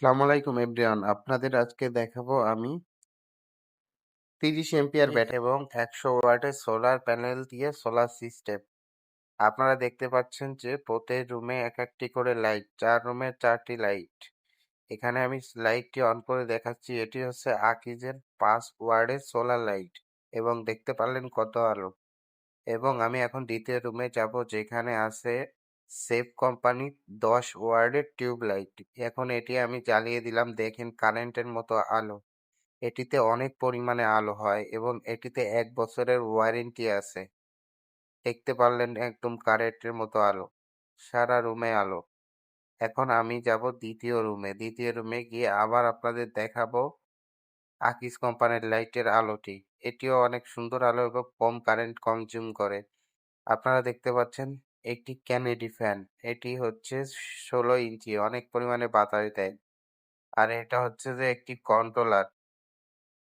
আসসালামু আলাইকুম এভরিওয়ান। আপনাদের আজকে দেখাবো আমি 30 এম্পিয়ার ব্যাটারি এবং 100 ওয়াটের সোলার প্যানেল দিয়ে সোলার সিস্টেম। আপনারা দেখতে পাচ্ছেন যে প্রতি রুমে এক একটি করে লাইট, 4 রুমে 4টি লাইট। এখানে আমি লাইটটি অন করে দেখাচ্ছি। এটি হচ্ছে আকিজের 5 ওয়াটের সোলার লাইট এবং দেখতে পারলেন কত আলো। এবং আমি এখন দ্বিতীয় রুমে যাব, যেখানে আছে সেফ কোম্পানির 10 ওয়াটের টিউব লাইট। এখন এটি আমি জ্বালিয়ে দিলাম, দেখেন কারেন্টের মতো আলো। এটিতে অনেক পরিমাণে আলো হয় এবং এটিতে 1 বছরের ওয়ারেন্টি আছে। দেখতে পারলেন একদম কারেন্টের মতো আলো, সারা রুমে আলো। এখন আমি যাব দ্বিতীয় রুমে গিয়ে আবার আপনাদের দেখাবো আকিজ কোম্পানির লাইটের আলোটি। এটিও অনেক সুন্দর আলো এবং কম কারেন্ট কনজিউম করে। আপনারা দেখতে পাচ্ছেন একটি ক্যানেডি ফ্যান। এটি হচ্ছে 16 ইঞ্চি, অনেক পরিমাণে বাতাস দেয়। আর এটা হচ্ছে যে একটি কন্ট্রোলার,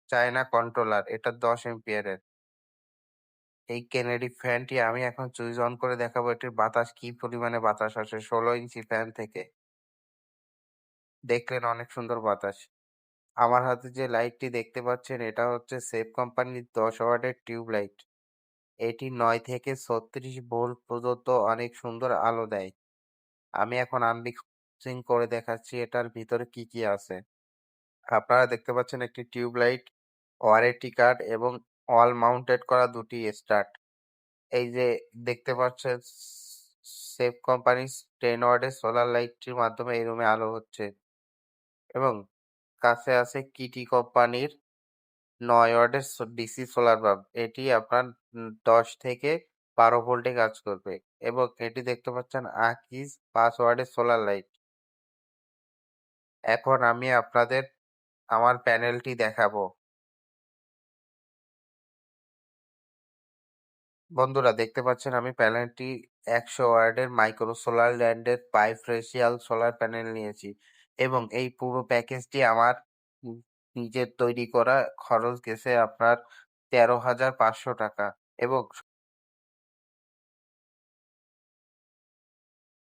চায়না কন্ট্রোলার, এটা 10 এম্পিয়ারের। এই কেনেডি ফ্যানটি আমি এখন সুইচ অন করে দেখাবো এটির বাতাস কি পরিমাণে বাতাস আসে 16 ইঞ্চি ফ্যান থেকে। দেখলেন অনেক সুন্দর বাতাস। আমার হাতে যে লাইটটি দেখতে পাচ্ছেন এটা হচ্ছে সেফ কোম্পানির 10 ওয়াটের টিউব লাইট। এটি 9 থেকে 36 ভোল্ট পর্যন্ত অনেক সুন্দর আলো দেয়। আমি এখন আনবক্সিং করে দেখাচ্ছি এটার ভিতরে কি কি আছে। আপনারা দেখতে পাচ্ছেন একটি টিউব লাইট, ওয়ারেন্টি কার্ড এবং ওয়াল মাউন্টেড করা দুটি স্টাড। এই যে দেখতে পাচ্ছেন সেফ কোম্পানির 10 ওয়াটের সোলার লাইটটির মাধ্যমে এই রুমে আলো হচ্ছে এবং কাছে আছে কিটি কোম্পানির 9 ওয়াটের ডিসি সোলার বাল্ব। এটি আপনার 10 থেকে 12 ভোল্টে কাজ করবে এবং এটি দেখতে পাচ্ছেন আকিজ 5 ওয়াটের সোলার লাইট। এখন আমি আপনাদের আমার প্যানেলটি দেখাবো। বন্ধুরা দেখতে পাচ্ছেন আমি প্যানেলটি 100 ওয়াটের মাইক্রো সোলার ল্যান্ডের বাইফেসিয়াল সোলার প্যানেল নিয়েছি এবং এই পুরো প্যাকেজটি আমার উম নিজের তৈরি করা, খরচ গেছে আপনার 13,500 টাকা এবং